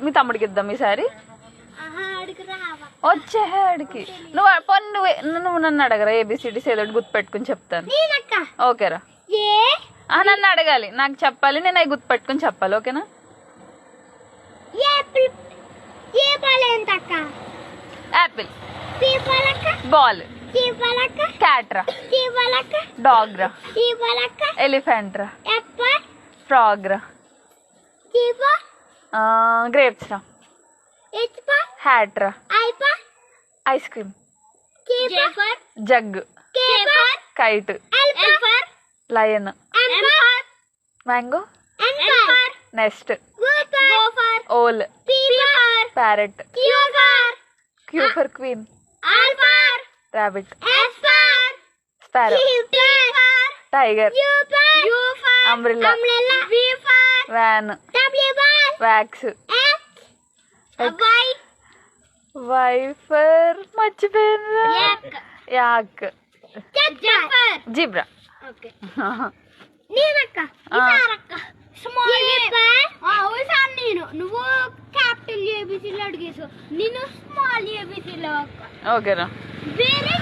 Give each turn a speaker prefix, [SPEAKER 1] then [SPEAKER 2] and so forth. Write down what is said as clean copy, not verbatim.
[SPEAKER 1] మీ తమ్ముడికి ఇద్దాం ఈసారి. వచ్చేడికి నువ్వు నన్ను అడగరా ఏబిసిడీస్ ఏదో గుర్తుపెట్టుకుని చెప్తాను. ఓకేరా నన్ను అడగాలి, నాకు చెప్పాలి, నేను అవి గుర్తుపెట్టుకుని చెప్పాలి. ఓకేనా? యాపిల్, బాల్, క్యాట్ రా, డాగ్ రా, ఎలిఫెంట్ రా, ఫ్రాగ్ రా, గ్రేప్స్ రా, హ్యాట్ రా, ice cream, jug, kite, lion, mango, nest, owl, parrot, Q for queen, rabbit, sparrow, tiger, umbrella, van, wax, wiper, మర్చిపోయినా, yak, zebra.
[SPEAKER 2] Okay. నేనక్క ఇసారక్క స్మాల్ ఓసారి నువ్వు capital ఏబిసిలో అడిగేసు నేను స్మాల్ ఏబిసిలో.
[SPEAKER 1] ఓకేనా?
[SPEAKER 2] వేరే